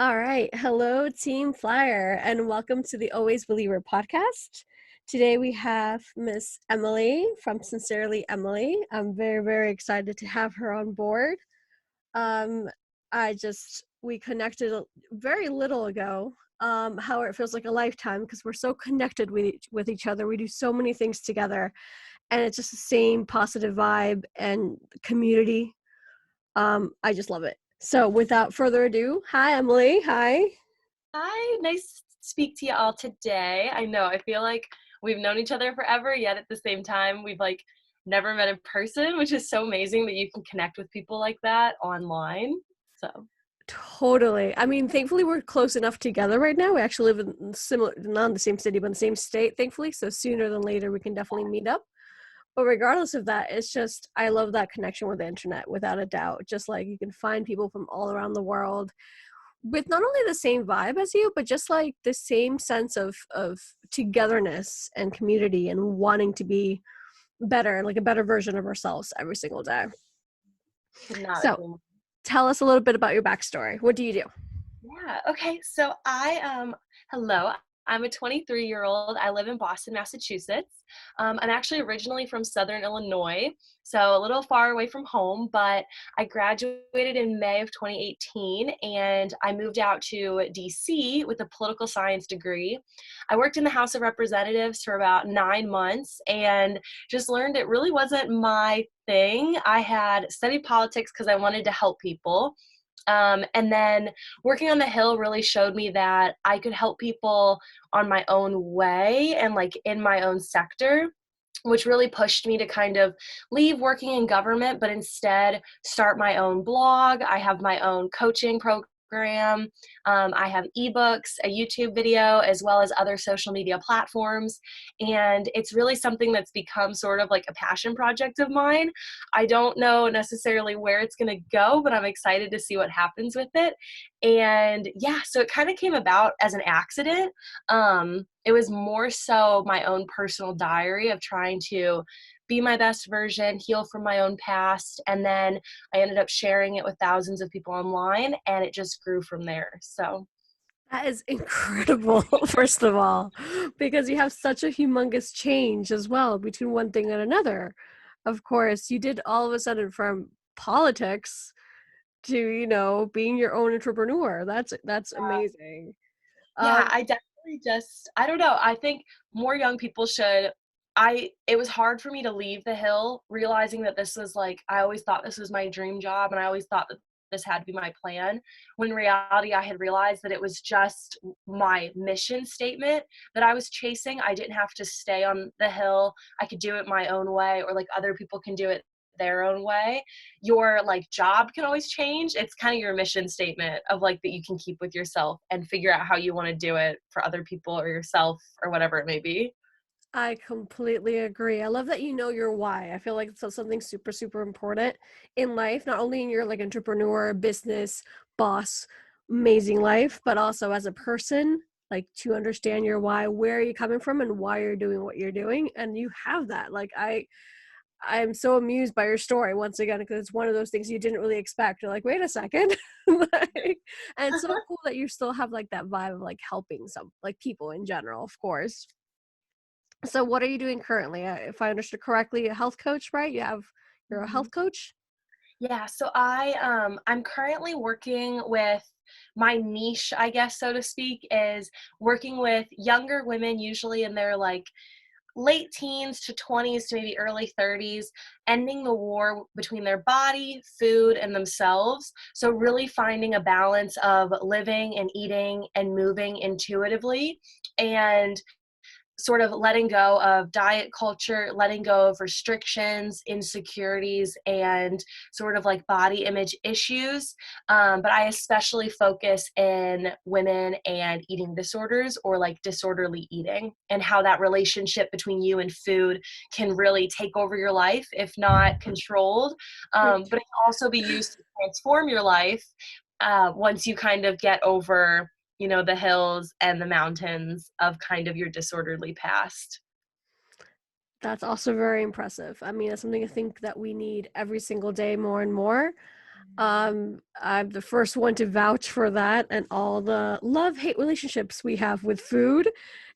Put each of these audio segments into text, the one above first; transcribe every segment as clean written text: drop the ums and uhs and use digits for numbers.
All right. Hello, Team Flyer, and welcome to the Always Believer podcast. Today we have Miss Emily from Sincerely Emily. I'm very, very excited to have her on board. Um, we connected very little ago. However, it feels like a lifetime because we're so connected with each other. We do so many things together, and it's just the same positive vibe and community. I just love it. So without further ado, hi, Emily. Hi. Hi, nice to speak to you all today. I know, I feel like we've known each other forever, yet at the same time, we've never met in person, which is so amazing that you can connect with people like that online. So, Totally. I mean, thankfully we're close enough together right now. We actually live in similar, not in the same city, but in the same state, thankfully. So sooner than later, we can definitely meet up. But regardless of that, it's just, I love that connection with the internet, without a doubt. Just like you can find people from all around the world with not only the same vibe as you, but just like the same sense of togetherness and community and wanting to be better, like a better version of ourselves every single day. could not So agree more. tell us a little bit about your backstory. What do you do? Yeah. Okay. So hello. I'm a 23-year-old. I live in Boston, Massachusetts. I'm actually originally from Southern Illinois, so a little far away from home, but I graduated in May of 2018 and I moved out to DC with a political science degree. I worked in the House of Representatives for about 9 months and just learned it really wasn't my thing. I had studied politics because I wanted to help people. And then working on the Hill really showed me that I could help people on my own way and in my own sector, which really pushed me to kind of leave working in government, but instead start my own blog. I have my own coaching program. I have ebooks, a YouTube video, as well as other social media platforms. And it's really something that's become sort of like a passion project of mine. I don't know necessarily where it's going to go, but I'm excited to see what happens with it. And yeah, so it kind of came about as an accident. It was more so my own personal diary of trying to be my best version, heal from my own past, and then I ended up sharing it with thousands of people online, and it just grew from there. So, That is incredible, first of all, because you have such a humongous change as well between one thing and another. Of course, you did all of a sudden from politics to, being your own entrepreneur. That's amazing. yeah, Um, I definitely just I don't know, I think more young people should it was hard for me to leave the Hill realizing that this was I always thought this was my dream job, and I always thought that this had to be my plan, when in reality I had realized that it was just my mission statement that I was chasing. I didn't have to stay on the Hill. I could do it my own way, or other people can do it their own way. Your job can always change. It's kind of your mission statement of that you can keep with yourself and figure out how you want to do it for other people or yourself or whatever it may be. I completely agree. I love that you know your why. I feel like it's something super, super important in life, not only in your entrepreneur, business, boss, amazing life, but also as a person, like to understand your why, where are you coming from and why you're doing what you're doing. And you have that. I'm so amused by your story once again, because it's one of those things you didn't really expect. You're like, wait a second. And it's so cool that you still have that vibe of helping some people in general, of course. So what are you doing currently? If I understood correctly, a health coach, right? You're a Mhm. health coach? Yeah, so I'm currently working with my niche, I guess so to speak, is working with younger women, usually in their late teens to 20s to maybe early 30s, ending the war between their body, food, and themselves. So, really finding a balance of living and eating and moving intuitively, and sort of letting go of diet culture, letting go of restrictions, insecurities, and sort of body image issues. But I especially focus in women and eating disorders, or disorderly eating, and how that relationship between you and food can really take over your life if not controlled. But it can also be used to transform your life once you kind of get over the hills and the mountains of kind of your disorderly past. That's also very impressive. I mean, it's something I think that we need every single day more and more. I'm the first one to vouch for that and all the love-hate relationships we have with food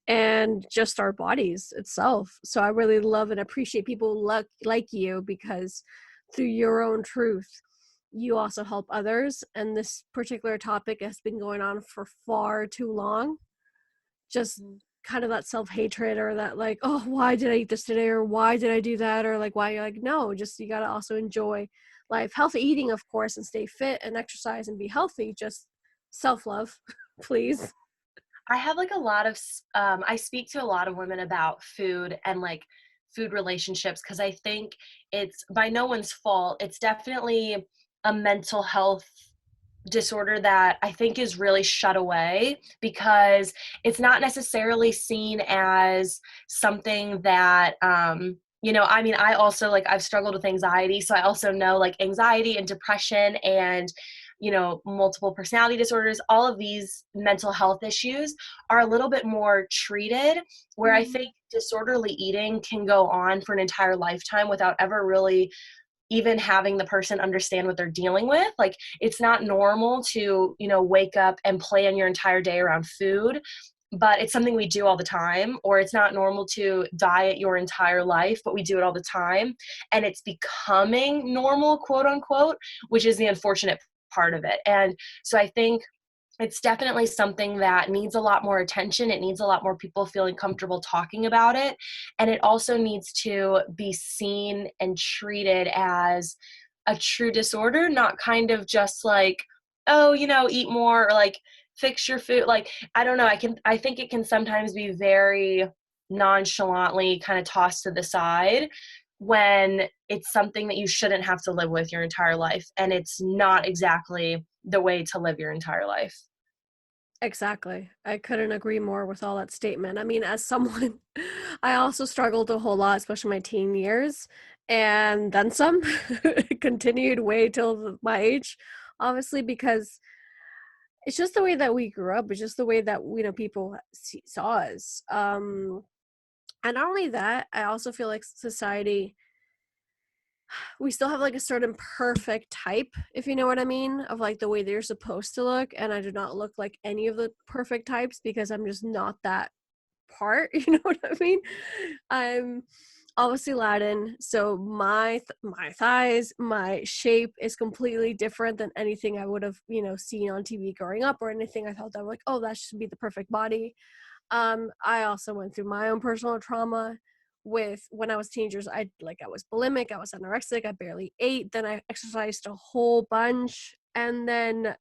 and just our bodies itself. So I really love and appreciate people like you because through your own truth, you also help others. And this particular topic has been going on for far too long. Just Mhm. kind of that self-hatred or that like, oh, why did I eat this today, or why did I do that, or like why, you're like, no, just you got to also enjoy life, healthy eating of course, and stay fit and exercise and be healthy. Just self-love please. I have like a lot of I speak to a lot of women about food and like food relationships because I think it's by no one's fault. It's definitely a mental health disorder that I think is really shut away because it's not necessarily seen as something that I mean, I also like I've struggled with anxiety, so I also know like anxiety and depression and multiple personality disorders, all of these mental health issues are a little bit more treated, where I Mm, think disorderly eating can go on for an entire lifetime without ever really even having the person understand what they're dealing with. Like it's not normal to, wake up and plan your entire day around food, but it's something we do all the time. Or it's not normal to diet your entire life, but we do it all the time. And it's becoming normal, quote unquote, which is the unfortunate part of it. And so I think it's definitely something that needs a lot more attention. It needs a lot more people feeling comfortable talking about it. And it also needs to be seen and treated as a true disorder, not kind of just like, oh, eat more or like fix your food. Like, I don't know. I think it can sometimes be very nonchalantly kind of tossed to the side when it's something that you shouldn't have to live with your entire life. And it's not exactly the way to live your entire life. exactly, I couldn't agree more with all that statement. I mean, as someone I also struggled a whole lot, especially my teen years, and then some. It continued way till my age, obviously, because it's just the way that we grew up. It's just the way that people saw us. And not only that, I also feel like society, we still have like a certain perfect type, if you know what I mean, of like the way they're supposed to look. And I do not look like any of the perfect types because I'm just not that part. You know what I mean? I'm obviously Latin, so my thighs, my shape is completely different than anything I would have seen on TV growing up, or anything I thought that I'm like, oh, that should be the perfect body. I also went through my own personal trauma with when I was teenagers. I was bulimic, I was anorexic, I barely ate, then I exercised a whole bunch, and then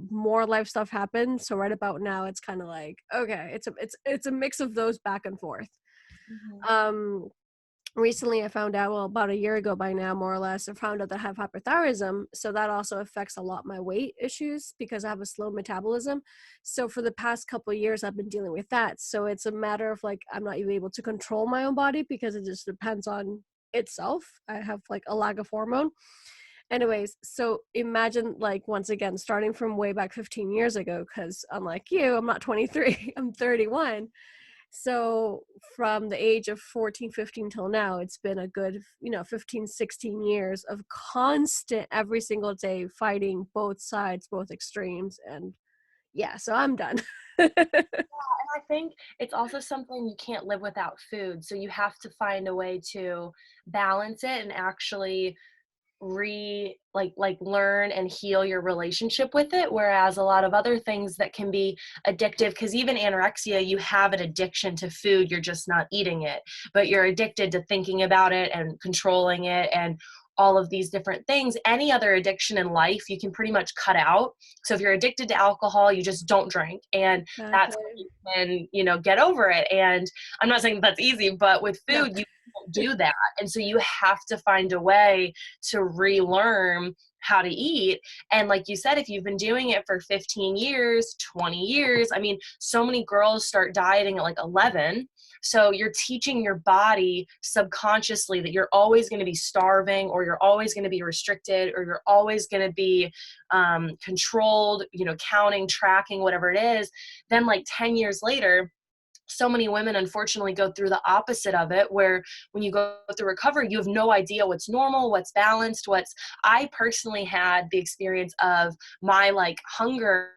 more life stuff happened. So right about now it's kind of like, okay, it's a mix of those back and forth. Mhm. Um Recently I found out, well, about a year ago by now, more or less, I found out that I have hyperthyroidism. So that also affects a lot my weight issues because I have a slow metabolism. So for the past couple of years, I've been dealing with that. So it's a matter of like, I'm not even able to control my own body because it just depends on itself. I have like a lack of hormone. Anyways, so imagine, like, once again, starting from way back 15 years ago, because unlike you, I'm not 23, I'm 31. So from the age of 14, 15 till now, it's been a good 15, 16 years of constant, every single day, fighting both sides, both extremes. And yeah, so I'm done. I think it's also something you can't live without food. So you have to find a way to balance it and actually learn and heal your relationship with it, whereas a lot of other things that can be addictive, because even anorexia, you have an addiction to food, you're just not eating it, but you're addicted to thinking about it and controlling it and all of these different things. Any other addiction in life you can pretty much cut out. So if you're addicted to alcohol, you just don't drink, and that's how Exactly. you can get over it. And I'm not saying that's easy, but with No. food you can't do that, and so you have to find a way to relearn how to eat. And like you said, if you've been doing it for 15 years, 20 years, I mean, so many girls start dieting at like 11. So you're teaching your body subconsciously that you're always going to be starving, or you're always going to be restricted, or you're always going to be controlled, counting, tracking, whatever it is. Then like 10 years later, so many women unfortunately go through the opposite of it, where when you go through recovery, you have no idea what's normal, what's balanced, what's. I personally had the experience of my like hunger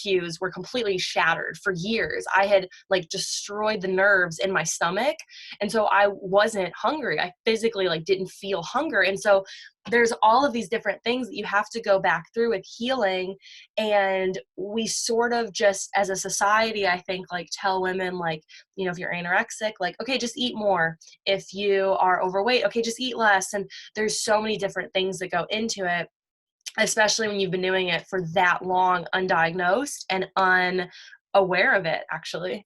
cues were completely shattered for years. I had like destroyed the nerves in my stomach, and so I wasn't hungry. I physically like didn't feel hunger. And so there's all of these different things that you have to go back through with healing. And we sort of just as a society, I think, like tell women like, you know, if you're anorexic, like, okay, just eat more. If you are overweight, okay, just eat less. And there's so many different things that go into it, especially when you've been doing it for that long undiagnosed and unaware of it, actually.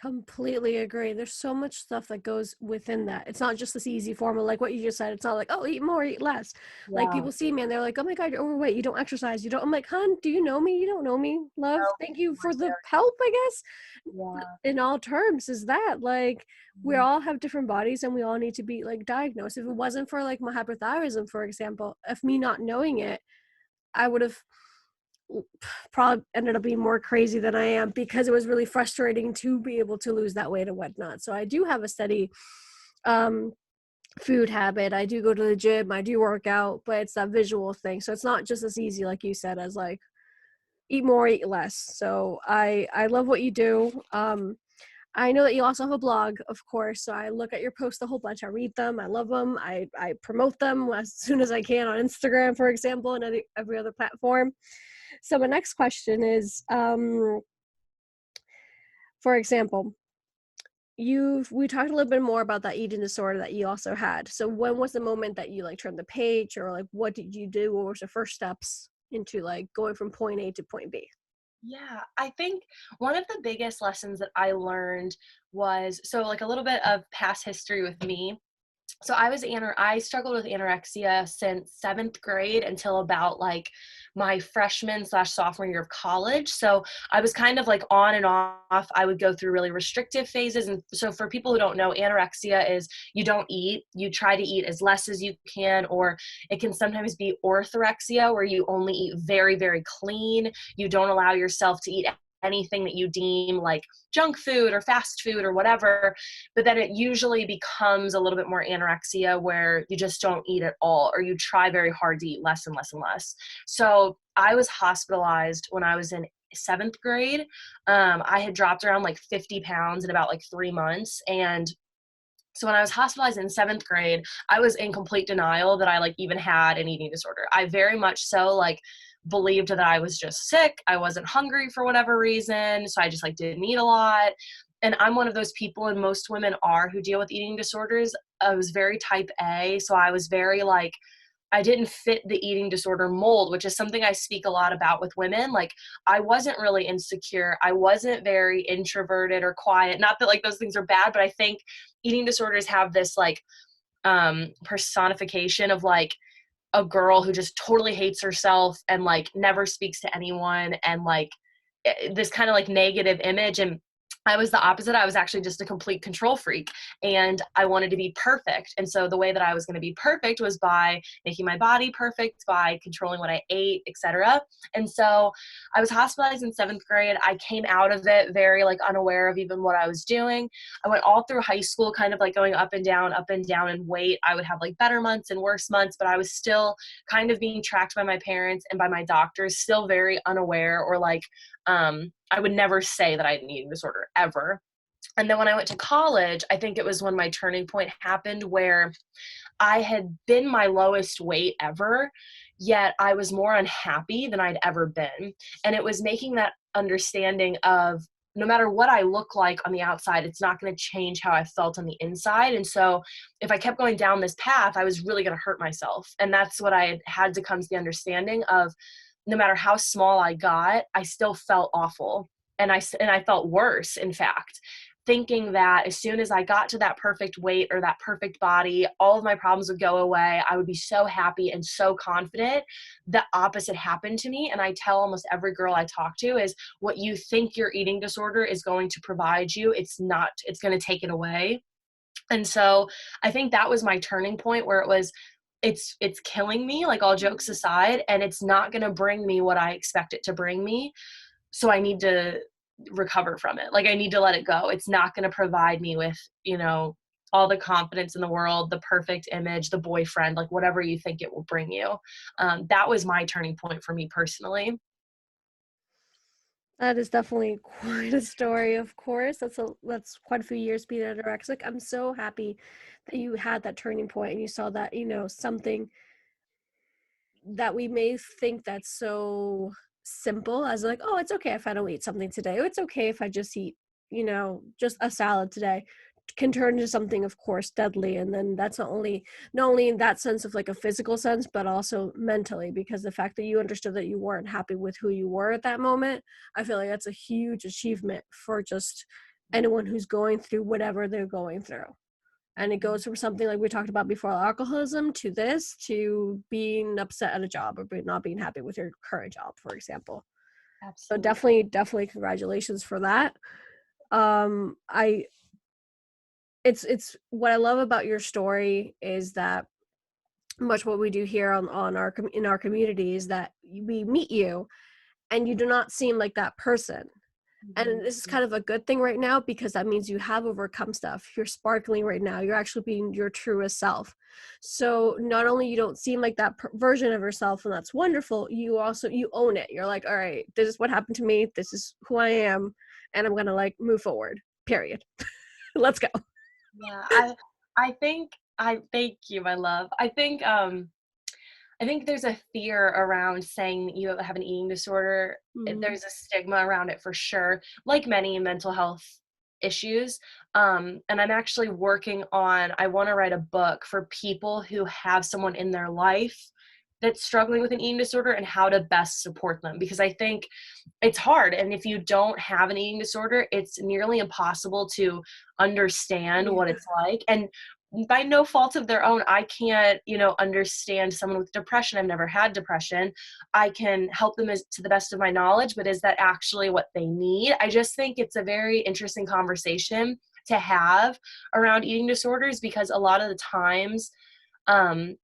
Completely agree. There's so much stuff that goes within that. It's not just this easy formula, like what you just said. It's not like, oh, eat more, eat less. Like Yeah. people see me and they're like, oh my God, you're overweight. You don't exercise. You don't. I'm like, hun, do you know me? You don't know me, love. No, Thank you we're for the scary. help, I guess. Yeah. In all terms, is that like we Mhm. all have different bodies and we all need to be like diagnosed. If it wasn't for like my hypothyroidism, for example, if me not knowing it, I would have probably ended up being more crazy than I am because it was really frustrating to be able to lose that weight and whatnot. So I do have a steady um, food habit. I do go to the gym. I do work out, but it's that visual thing. So it's not just as easy, like you said, as like eat more, eat less. So I love what you do. I know that you also have a blog, of course. So I look at your posts a whole bunch. I read them. I love them. I promote them as soon as I can on Instagram, for example, and every other platform. So my next question is, for example, we talked a little bit more about that eating disorder that you also had. So when was the moment that you like turned the page, or like what did you do? What was the first steps into like going from point A to point B? Yeah, I think one of the biggest lessons that I learned was, so like a little bit of past history with me. So I struggled with anorexia since 7th grade until about like my freshman slash sophomore year of college. So I was kind of like on and off. I would go through really restrictive phases. And so for people who don't know, anorexia is you don't eat, you try to eat as less as you can, or it can sometimes be orthorexia where you only eat very, very clean. You don't allow yourself to eat anything that you deem like junk food or fast food or whatever, but then it usually becomes a little bit more anorexia where you just don't eat at all, or you try very hard to eat less and less and less. So I was hospitalized when I was in 7th grade. I had dropped around like 50 pounds in about like 3 months. And so when I was hospitalized in 7th grade, I was in complete denial that I like even had an eating disorder. I very much so like believed that I was just sick. I wasn't hungry for whatever reason. So I just like didn't eat a lot. And I'm one of those people, and most women are, who deal with eating disorders. I was very type A. So I was very like, I didn't fit the eating disorder mold, which is something I speak a lot about with women. Like, I wasn't really insecure. I wasn't very introverted or quiet. Not that like those things are bad, but I think eating disorders have this like personification of like a girl who just totally hates herself and like never speaks to anyone, and like this kind of like negative image. And I was the opposite. I was actually just a complete control freak, and I wanted to be perfect. And so the way that I was going to be perfect was by making my body perfect, by controlling what I ate, etc. And so I was hospitalized in 7th grade. I came out of it very like unaware of even what I was doing. I went all through high school kind of like going up and down in weight. I would have like better months and worse months, but I was still kind of being tracked by my parents and by my doctors, still very unaware, or like I would never say that I had an eating disorder ever. And then when I went to college, I think it was when my turning point happened, where I had been my lowest weight ever, yet I was more unhappy than I'd ever been. And it was making that understanding of no matter what I look like on the outside, it's not going to change how I felt on the inside. And so if I kept going down this path, I was really going to hurt myself. And that's what I had to come to the understanding of. No matter how small I got, I still felt awful. And I felt worse, in fact, thinking that as soon as I got to that perfect weight or that perfect body, all of my problems would go away. I would be so happy and so confident. The opposite happened to me. And I tell almost every girl I talk to is what you think your eating disorder is going to provide you, it's not, it's going to take it away. And so I think that was my turning point, where it was, it's killing me, like all jokes aside, and it's not going to bring me what I expect it to bring me. So I need to recover from it. Like, I need to let it go. It's not going to provide me with, all the confidence in the world, the perfect image, the boyfriend, like whatever you think it will bring you. That was my turning point for me personally. That is definitely quite a story, of course. That's quite a few years being anorexic. I'm so happy that you had that turning point and you saw that, something that we may think that's so simple as like, oh, it's okay if I don't eat something today. Oh, it's okay if I just eat, just a salad today, can turn into something, of course, deadly. And then that's not only in that sense of like a physical sense, but also mentally, because the fact that you understood that you weren't happy with who you were at that moment, I feel like that's a huge achievement for just anyone who's going through whatever they're going through. And it goes from something like we talked about before, alcoholism, to this, to being upset at a job or not being happy with your current job, for example. So Absolutely. definitely congratulations for that. I It's what I love about your story is that much what we do here on in our community is that we meet you and you do not seem like that person. And Mhm. this is kind of a good thing right now because that means you have overcome stuff. You're sparkling right now. You're actually being your truest self. So not only you don't seem like that version of yourself, and that's wonderful, you own it. You're like, all right, this is what happened to me. This is who I am, and I'm gonna like move forward. Period. Let's go. Yeah, I think I thank you, my love. I think there's a fear around saying that you have an eating disorder. Mhm. There's a stigma around it for sure, like many mental health issues. And I'm actually working on, I want to write a book for people who have someone in their life that's struggling with an eating disorder and how to best support them. Because I think it's hard. And if you don't have an eating disorder, it's nearly impossible to understand what Yeah. it's like. And by no fault of their own, I can't, understand someone with depression. I've never had depression. I can help them to the best of my knowledge, but is that actually what they need? I just think it's a very interesting conversation to have around eating disorders because a lot of the times, um,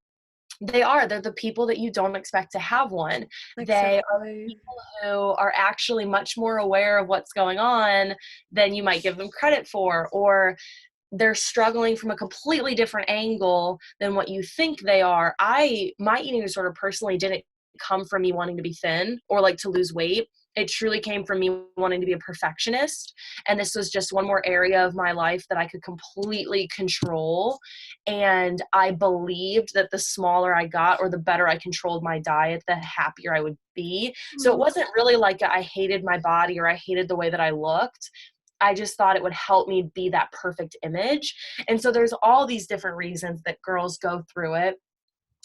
they're the people that you don't expect to have one. They are Exactly. people who are actually much more aware of what's going on than you might give them credit for, or they're struggling from a completely different angle than what you think they are. My eating disorder personally didn't come from me wanting to be thin or like to lose weight. It truly came from me wanting to be a perfectionist. And this was just one more area of my life that I could completely control. And I believed that the smaller I got or the better I controlled my diet, the happier I would be. So it Mhm. wasn't really like I hated my body or I hated the way that I looked. I just thought it would help me be that perfect image. And so there's all these different reasons that girls go through it.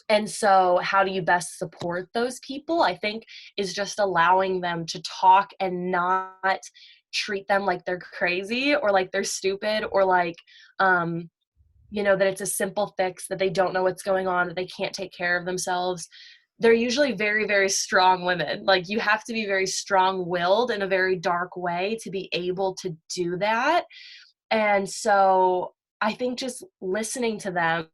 And so how do you best support those people? I think is just allowing them to talk and not treat them like they're crazy or like they're stupid or like that it's a simple fix, that they don't know what's going on, that they can't take care of themselves. They're usually very, very strong women. Like, you have to be very strong willed in a very dark way to be able to do that. And so I think just listening to them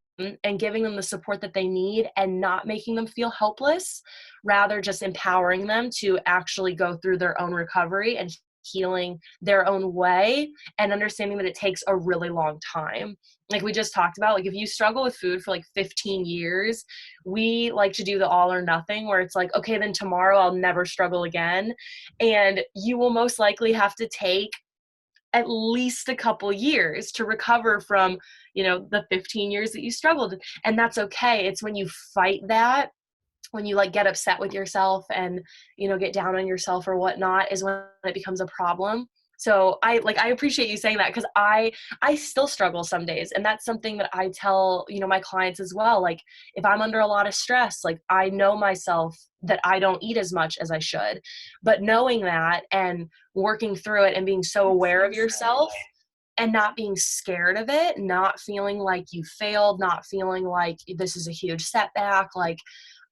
and giving them the support that they need and not making them feel helpless, rather just empowering them to actually go through their own recovery and healing their own way, and understanding that it takes a really long time. Like we just talked about, like if you struggle with food for like 15 years, we like to do the all or nothing where it's like, okay, then tomorrow I'll never struggle again. And you will most likely have to take at least a couple years to recover from, the 15 years that you struggled. And that's okay. It's when you fight that, when you like get upset with yourself and, get down on yourself or whatnot, is when it becomes a problem. So I appreciate you saying that, because I still struggle some days, and that's something that I tell, my clients as well. Like, if I'm under a lot of stress, like, I know myself that I don't eat as much as I should, but knowing that and working through it and being so aware of yourself and not being scared of it, not feeling like you failed, not feeling like this is a huge setback, like,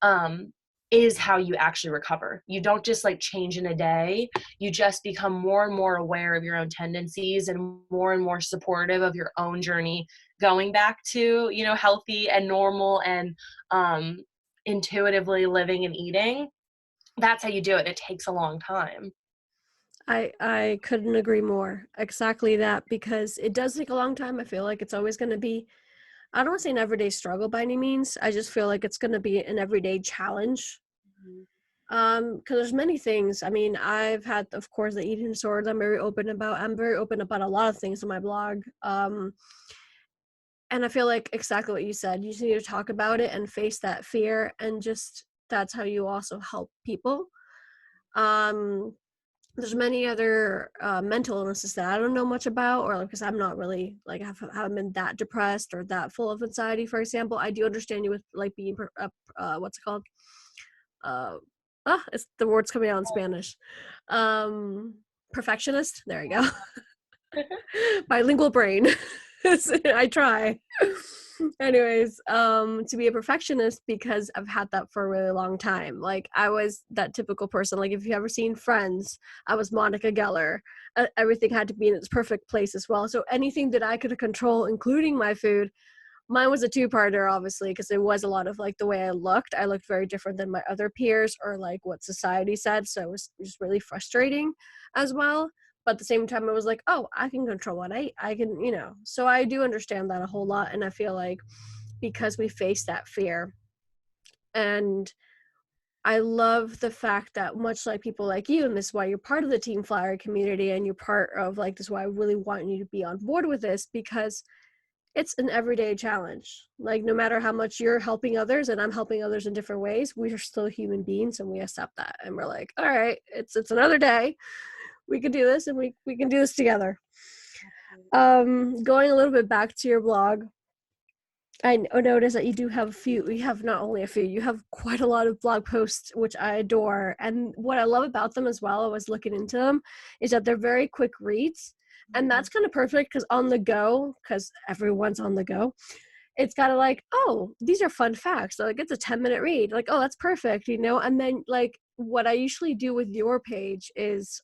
um, is how you actually recover. You don't just like change in a day. You just become more and more aware of your own tendencies and more supportive of your own journey going back to, healthy and normal and um, intuitively living and eating. That's how you do it. It takes a long time. I couldn't agree more. Exactly that, because it does take a long time. I feel like it's always going to be, I don't want to say an everyday struggle by any means. I just feel like it's going to be an everyday challenge. Mhm. Because there's many things. I mean, I've had, of course, the eating disorders. I'm very open about a lot of things on my blog. And I feel like exactly what you said. You just need to talk about it and face that fear, and just that's how you also help people. Um, there's many other mental illnesses that I don't know much about, or because I'm not really like haven't been that depressed or that full of anxiety. For example, I do understand you with like being what's it called? Uh, it's the word's coming out in Spanish. Um, perfectionist. There you go. Bilingual brain. I try. Anyways, to be a perfectionist, because I've had that for a really long time. Like I was that typical person. Like if you ever seen Friends, I was Monica Geller. Everything had to be in its perfect place as well. So anything that I could control, including my food, mine was a two-parter, obviously, because it was a lot of like the way I looked very different than my other peers, or like what society said, so it was just really frustrating as well. But at the same time, it was like, oh, I can control what I can, so I do understand that a whole lot. And I feel like because we face that fear, and I love the fact that much like people like you, and this is why you're part of the Team Flyer community, and you're part of like this is why I really want you to be on board with this, because it's an everyday challenge. Like no matter how much you're helping others and I'm helping others in different ways, we are still human beings, and we accept that. And we're like, all right, it's another day. We can do this, and we can do this together. Going a little bit back to your blog, I noticed that you do have a few, you have not only a few, you have quite a lot of blog posts, which I adore. And what I love about them as well, I was looking into them, is that they're very quick reads. And that's kind of perfect because on the go, because everyone's on the go, it's kind of like, oh, these are fun facts. So like it's a 10-minute read. Like, oh, that's perfect, And then like what I usually do with your page is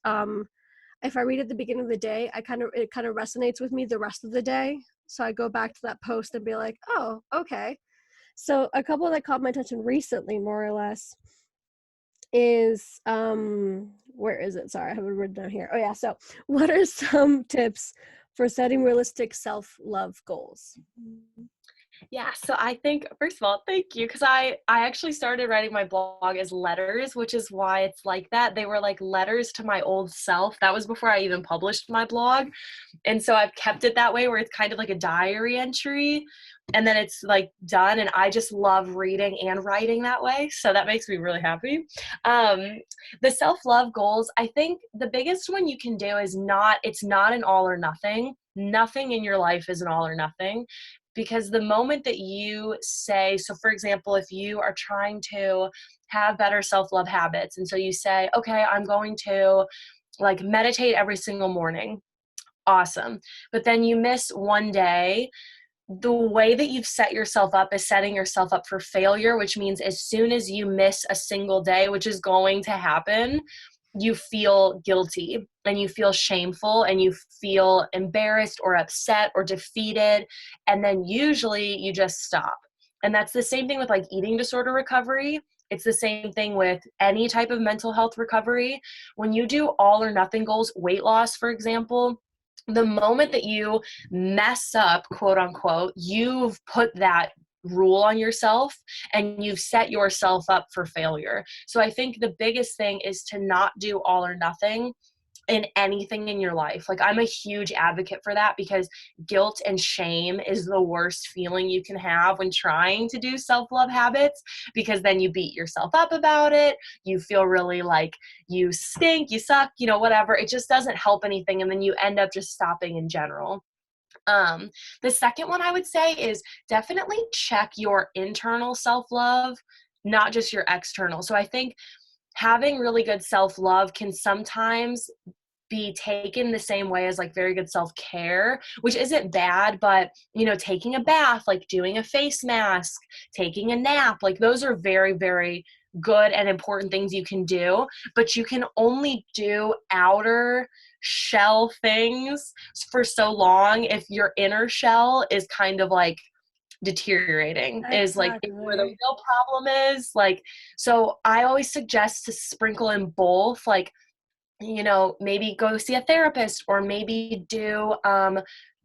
if I read at the beginning of the day, it kind of resonates with me the rest of the day. So I go back to that post and be like, oh, okay. So a couple that caught my attention recently, more or less, is where is it? Sorry, I have it written down here. Oh yeah. So what are some tips for setting realistic self-love goals? Yeah, so I think first of all, thank you because I actually started writing my blog as letters, which is why it's like that. They were like letters to my old self. That was before I even published my blog. And so I've kept it that way where it's kind of like a diary entry and then it's like done and I just love reading and writing that way. So that makes me really happy. Um, the self-love goals, I think the biggest one you can do is it's not an all or nothing. Nothing in your life is an all or nothing because the moment that you say, so for example, if you are trying to have better self-love habits and so you say, okay, I'm going to like meditate every single morning, awesome, but then you miss one day, the way that you've set yourself up is setting yourself up for failure, which means as soon as you miss a single day, which is going to happen, you feel guilty and you feel shameful and you feel embarrassed or upset or defeated. And then usually you just stop. And that's the same thing with like eating disorder recovery. It's the same thing with any type of mental health recovery. When you do all or nothing goals, weight loss, for example, the moment that you mess up, quote unquote, you've put that rule on yourself and you've set yourself up for failure. So I think the biggest thing is to not do all or nothing in anything in your life. Like I'm a huge advocate for that because guilt and shame is the worst feeling you can have when trying to do self-love habits because then you beat yourself up about it. You feel really like you stink, you suck, whatever. It just doesn't help anything and then you end up just stopping in general. Um, the second one I would say is definitely check your internal self-love, not just your external. So I think having really good self-love can sometimes be taken the same way as like very good self-care, which isn't bad, but taking a bath, like doing a face mask, taking a nap, like those are very, very good and important things you can do, but you can only do outer shell things for so long if your inner shell is kind of like deteriorating is like where the Exactly. real problem is. Like, so I always suggest to sprinkle in both, like maybe go see a therapist, or maybe do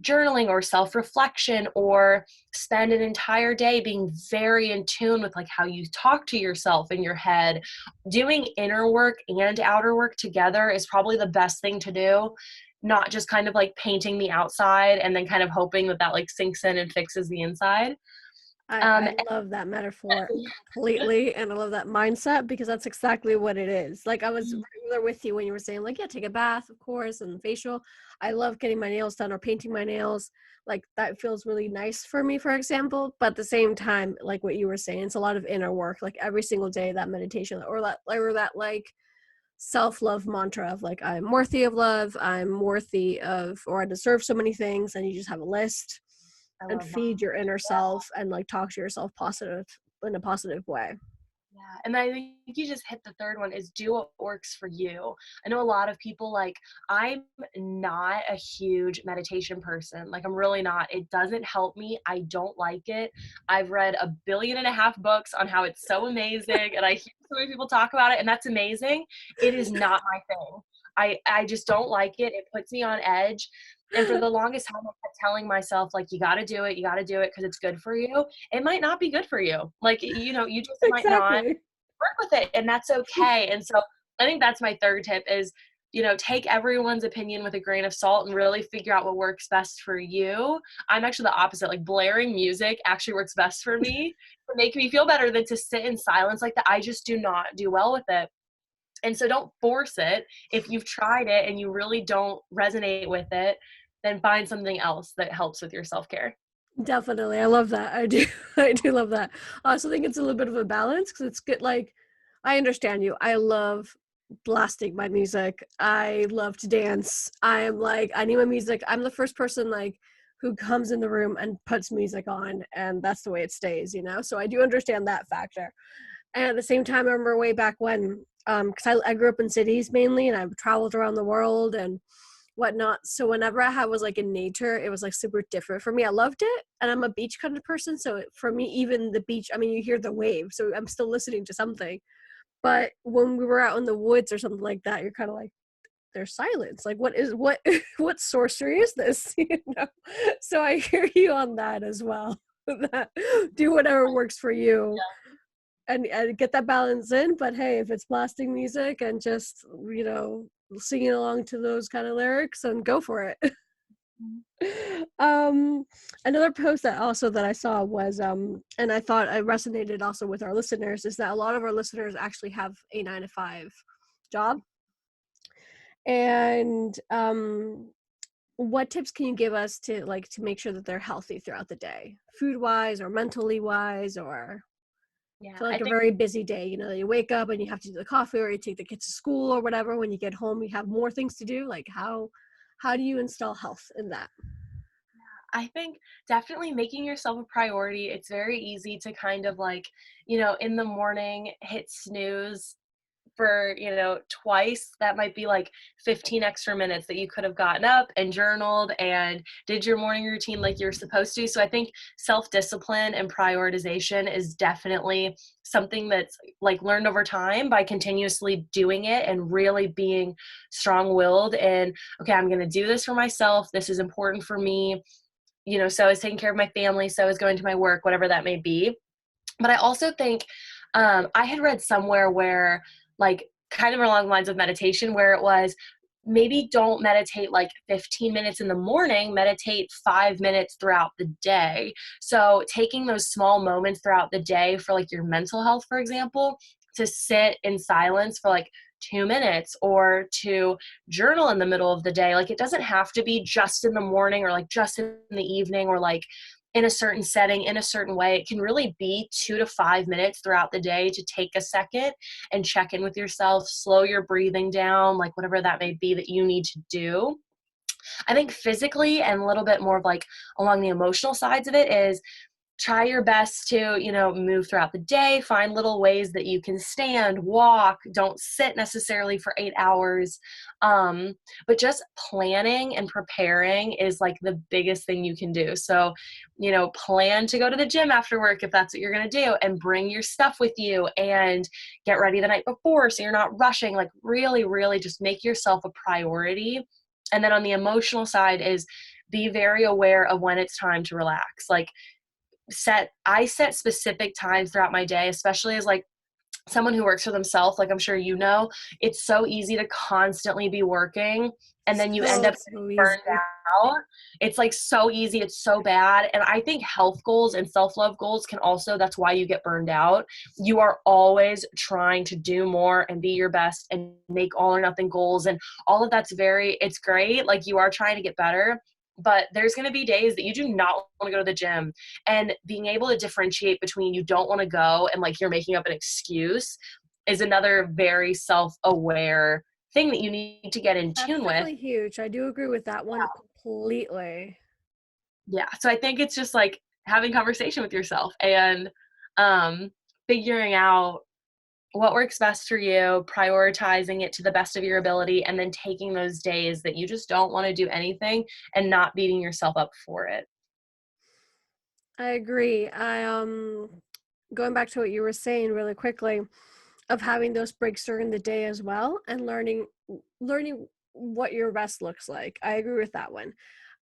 journaling or self-reflection, or spend an entire day being very in tune with like how you talk to yourself in your head. Doing inner work and outer work together is probably the best thing to do, not just kind of like painting the outside and then kind of hoping that that like sinks in and fixes the inside. I love that metaphor completely, and I love that mindset because that's exactly what it is. Like I was right there with you when you were saying like, yeah, take a bath, of course, and facial. I love getting my nails done or painting my nails. Like that feels really nice for me, for example. But at the same time, like what you were saying, it's a lot of inner work. Like every single day, that meditation or that like self-love mantra of like I'm worthy of love, I'm worthy of, or I deserve so many things, and you just have a list I and love that. feed your inner self and like talk to yourself positive in a positive way. Yeah, and I think you just hit the third one, is do what works for you. I know a lot of people, like, I'm not a huge meditation person. Like, I'm really not. It doesn't help me. I don't like it. I've read 1.5 billion books on how it's so amazing, and I hear so many people talk about it, and that's amazing. It is not my thing. I just don't like it. It puts me on edge. And for the longest time, I kept telling myself, like, you got to do it. You got to do it because it's good for you. It might not be good for you. Like, you just might not Exactly. work with it, and that's okay. And so I think that's my third tip is, take everyone's opinion with a grain of salt and really figure out what works best for you. I'm actually the opposite. Like, blaring music actually works best for me to make me feel better than to sit in silence like that. I just do not do well with it. And so don't force it. If you've tried it and you really don't resonate with it, then find something else that helps with your self-care. Definitely. I love that. I do. I do love that. I also think it's a little bit of a balance because it's good. Like, I understand you. I love blasting my music. I love to dance. I am like, I need my music. I'm the first person like who comes in the room and puts music on, and that's the way it stays, you know? So I do understand that factor. And at the same time, I remember way back when, because I grew up in cities mainly, and I've traveled around the world and whatnot. So whenever I was like in nature, it was like super different for me. I loved it, and I'm a beach kind of person. So for me, even the beach, I mean, you hear the waves, so I'm still listening to something. But when we were out in the woods or something like that, you're kind of like, there's silence. Like, what what sorcery is this? You know. So I hear you on that as well. That do whatever works for you and get that balance in. But hey, if it's blasting music and just singing along to those kind of lyrics, and go for it. um Another post that I saw was and I thought it resonated also with our listeners, is that a lot of our listeners actually have a 9 to 5 job. And what tips can you give us to make sure that they're healthy throughout the day, food wise or mentally wise, or Yeah, for I like a think very busy day, you wake up and you have to do the coffee, or you take the kids to school or whatever. When you get home, you have more things to do. Like, how do you install health in that? I think definitely making yourself a priority. It's very easy to kind of like, in the morning hit snooze for, twice. That might be like 15 extra minutes that you could have gotten up and journaled and did your morning routine like you're supposed to. So I think self-discipline and prioritization is definitely something that's like learned over time by continuously doing it and really being strong-willed and, okay, I'm going to do this for myself. This is important for me. So is taking care of my family, so is going to my work, whatever that may be. But I also think I had read somewhere where, like, kind of along the lines of meditation, where it was maybe don't meditate like 15 minutes in the morning, meditate 5 minutes throughout the day. So taking those small moments throughout the day for like your mental health, for example, to sit in silence for like 2 minutes, or to journal in the middle of the day. Like, it doesn't have to be just in the morning or like just in the evening or like in a certain setting, in a certain way. It can really be 2 to 5 minutes throughout the day to take a second and check in with yourself, slow your breathing down, like whatever that may be that you need to do. I think physically and a little bit more of like along the emotional sides of it is try your best to, move throughout the day, find little ways that you can stand, walk, don't sit necessarily for 8 hours. But just planning and preparing is like the biggest thing you can do. So, plan to go to the gym after work if that's what you're going to do, and bring your stuff with you and get ready the night before so you're not rushing. Like, really, really just make yourself a priority. And then on the emotional side is be very aware of when it's time to relax. Like, I set specific times throughout my day, especially as like someone who works for themselves, like I'm sure you know, it's so easy to constantly be working and then you end So, up so burned easy. out. It's like so easy, it's so bad. And I think health goals and self-love goals can also, that's why you get burned out. You are always trying to do more and be your best and make all or nothing goals, and all of that's it's great. Like, you are trying to get better, but there's going to be days that you do not want to go to the gym, and being able to differentiate between you don't want to go and like you're making up an excuse is another very self-aware thing that you need to get in That's tune with. definitely huge. I do agree with that one completely. Yeah, so I think it's just like having conversation with yourself and um figuring out what works best for you, prioritizing it to the best of your ability, and then taking those days that you just don't want to do anything and not beating yourself up for it. I agree. Going back to what you were saying really quickly, of having those breaks during the day as well, and learning what your rest looks like. I agree with that one.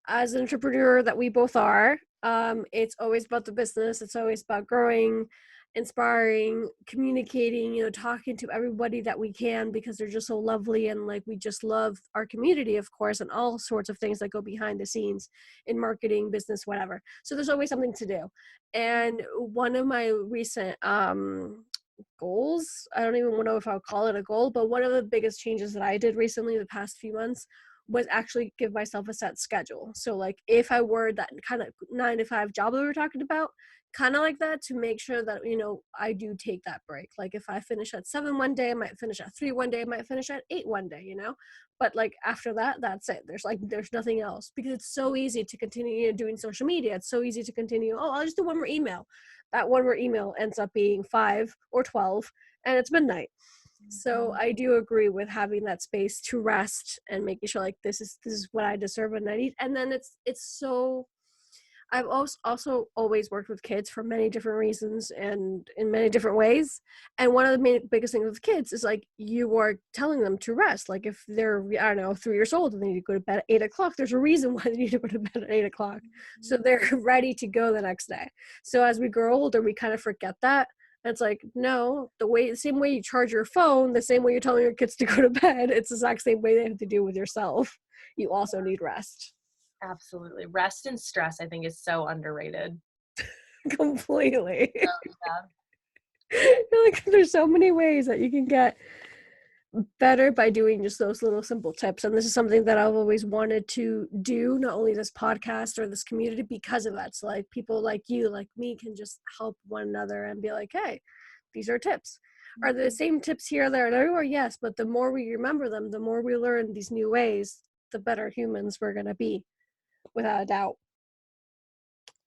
As an entrepreneur that we both are, it's always about the business. It's always about growing, inspiring, communicating, talking to everybody that we can, because they're just so lovely, and like we just love our community, of course, and all sorts of things that go behind the scenes in marketing, business, whatever. So there's always something to do. And one of my recent goals, I don't even know if I'll call it a goal, but one of the biggest changes that I did recently the past few months was actually give myself a set schedule. So like if I were that kind of 9 to 5 job that we were talking about, kind of like that, to make sure that I do take that break. Like if I finish at 7 one day, I might finish at 3 one day, I might finish at 8 one day, but like after that, that's it. There's nothing else, because it's so easy to continue doing social media. It's so easy to continue, oh, I'll just do one more email. That one more email ends up being 5 or 12, and it's midnight. So I do agree with having that space to rest and making sure like this is what I deserve and I need. And then it's so, I've also always worked with kids for many different reasons and in many different ways. And one of the biggest things with kids is like you are telling them to rest. Like if they're, I don't know, 3 years old and they need to go to bed at 8 o'clock, there's a reason why they need to go to bed at 8 o'clock. So they're ready to go the next day. So as we grow older, we kind of forget that. And it's like, no, the same way you charge your phone, the same way you're telling your kids to go to bed, it's the exact same way they have to do with yourself. You also need rest. Absolutely. Rest and stress, I think, is so underrated. Completely. Yeah. Like there's so many ways that you can get better by doing just those little simple tips, and this is something that I've always wanted to do, not only this podcast or this community, because of that. So like people like you, like me, can just help one another and be like, hey, these are tips. Are the same tips here, there, and everywhere? Yes, but the more we remember them, the more we learn these new ways, the better humans we're going to be, without a doubt.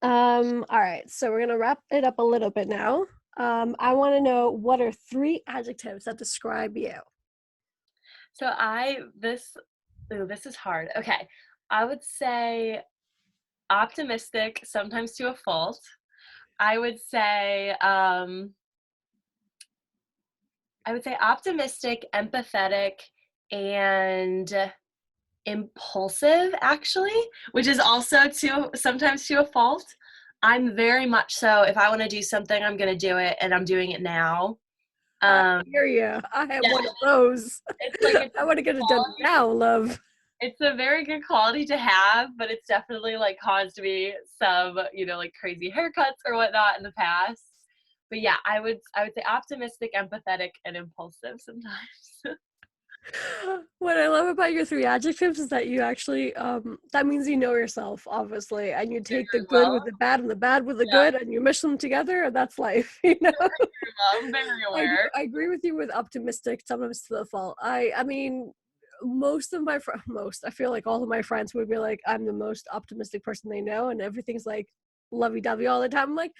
All right, so we're gonna wrap it up a little bit now. I want to know, what are 3 adjectives that describe you? So this is hard. Okay. I would say optimistic, sometimes to a fault. I would say optimistic, empathetic, and impulsive, actually, which is also sometimes to a fault. I'm very much so, if I want to do something, I'm going to do it, and I'm doing it now. I Um, hear you. I have yeah, one of those. it's like it's I want to get it done quality. now, love. It's a very good quality to have, but it's definitely like caused me some, like crazy haircuts or whatnot in the past. But yeah, I would say optimistic, empathetic, and impulsive sometimes. What I love about your 3 adjectives is that you actually, that means you know yourself, obviously, and you take the Very good well. with the bad and the bad with the Yeah, good, and you mish them together, and that's life, you know? very well. I'm very aware. I agree with you with optimistic, sometimes to the fault. I mean, most of my most, I feel like all of my friends would be like, I'm the most optimistic person they know, and everything's like lovey-dovey all the time. I'm like,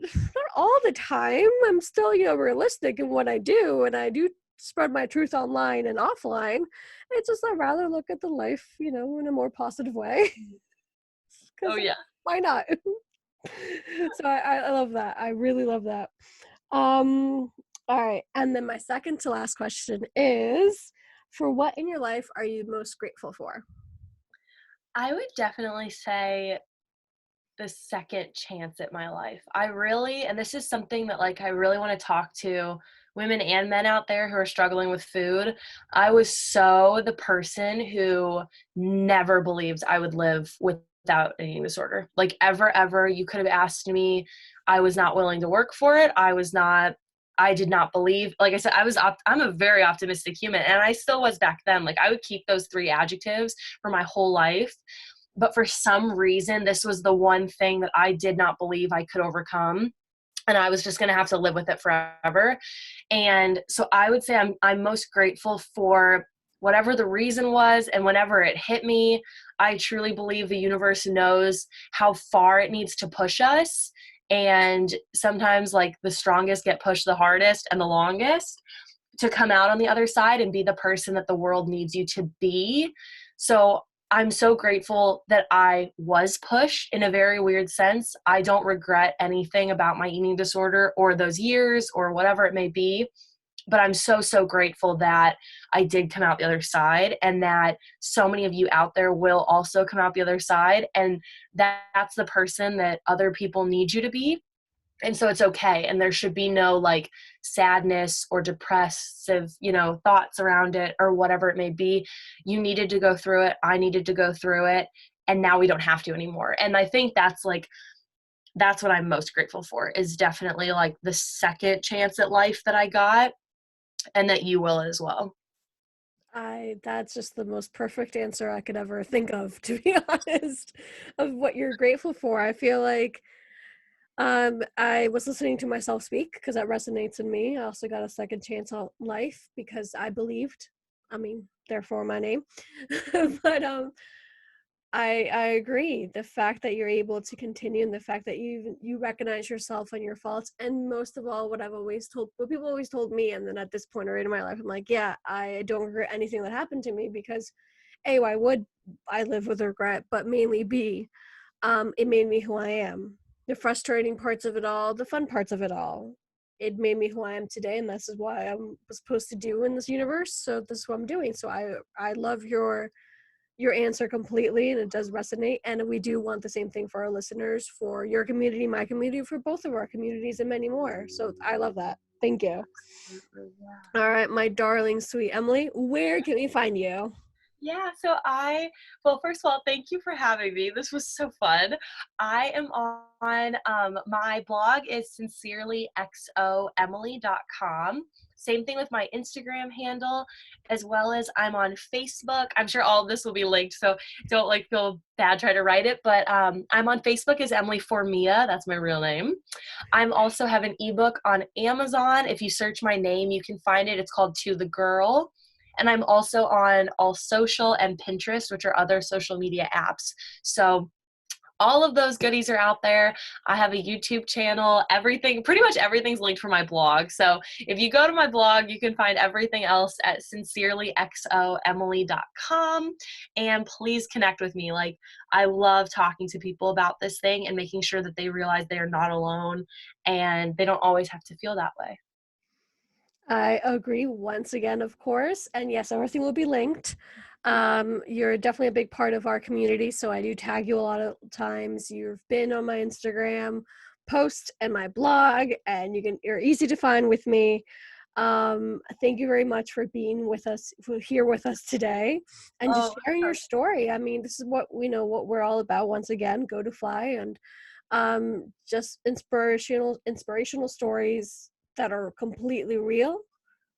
not all the time. I'm still, realistic in what I do, and I do spread my truth online and offline. It's just I'd rather look at the life, in a more positive way. Oh, Because yeah. why not? So I love that. I really love that. Um, all right. And then my second to last question is, for what in your life are you most grateful for? I would definitely say the second chance at my life. I really and this is something that, like, I really wanna talk to women and men out there who are struggling with food. I was so the person who never believed I would live without an eating disorder. Like, ever, you could have asked me, I was not willing to work for it. I did not believe, like I said, I'm a very optimistic human, and I still was back then. Like, I would keep those 3 adjectives for my whole life, but for some reason, this was the one thing that I did not believe I could overcome, and I was just gonna have to live with it forever. And so I would say I'm most grateful for whatever the reason was, and whenever it hit me, I truly believe the universe knows how far it needs to push us, and sometimes, like, the strongest get pushed the hardest and the longest to come out on the other side and be the person that the world needs you to be. So I'm so grateful that I was pushed in a very weird sense. I don't regret anything about my eating disorder or those years or whatever it may be. But I'm so, so grateful that I did come out the other side, and that so many of you out there will also come out the other side. And that's the person that other people need you to be, and so it's okay, and there should be no, like, sadness or depressive, thoughts around it or whatever it may be. You needed to go through it, I needed to go through it, and now we don't have to anymore. And I think that's what I'm most grateful for, is definitely, like, the second chance at life that I got, and that you will as well. I That's just the most perfect answer I could ever think of, to be honest, of what you're grateful for. I feel like I was listening to myself speak because that resonates in me. I also got a second chance on life because I believed. I mean, therefore my name. But I agree. The fact that you're able to continue, and the fact that you recognize yourself and your faults, and most of all, what people always told me, and then at this point already in my life, I'm like, yeah, I don't regret anything that happened to me because, A, why would I live with regret? But mainly B, it made me who I am. The frustrating parts of it all, the fun parts of it all. It made me who I am today, and this is what I'm supposed to do in this universe. So this is what I'm doing. So I love your answer completely, and it does resonate. And we do want the same thing for our listeners, for your community, my community, for both of our communities, and many more. So I love that. Thank you. Absolutely, yeah. All right, my darling, sweet Emily, where can we find you? Yeah, so well, first of all, thank you for having me. This was so fun. I am on, my blog is sincerelyxoemily.com. Same thing with my Instagram handle, as well as I'm on Facebook. I'm sure all of this will be linked, so don't, like, feel bad trying to write it, but I'm on Facebook as Emily Formia. That's my real name. I'm also have an ebook on Amazon. If you search my name, you can find it. It's called To the Girl. And I'm also on All Social and Pinterest, which are other social media apps. So all of those goodies are out there. I have a YouTube channel. Pretty much everything's linked from my blog. So if you go to my blog, you can find everything else at sincerelyxoemily.com. And please connect with me. Like, I love talking to people about this thing and making sure that they realize they are not alone and they don't always have to feel that way. I agree once again, of course. And yes, everything will be linked. You're definitely a big part of our community, so I do tag you a lot of times. You've been on my Instagram post and my blog, and you're easy to find with me. Thank you very much for being with us here with us today, and Oh, just sharing your sorry. story. I mean, this is what we know what we're all about. Once again, go to fly, and just inspirational stories that are completely real,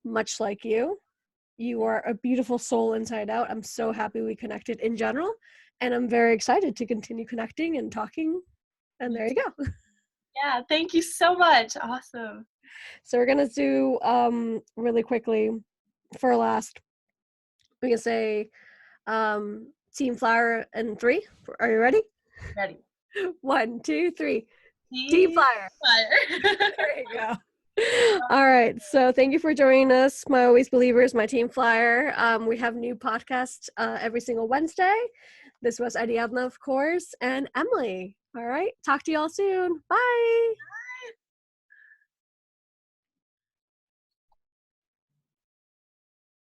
much like you. You are a beautiful soul inside out. I'm so happy we connected in general, and I'm very excited to continue connecting and talking. And Me there you too. go. Yeah, thank you so much. Awesome. So we're gonna do really quickly for last. We can say team flower and three. Are you ready? Ready. One, two, three. Team Team Flyer. fire. There you go. All right. So thank you for joining us, my always believers, my team flyer. We have new podcasts every single Wednesday. This was Ariadna, of course, and Emily. All right. Talk to y'all soon. Bye.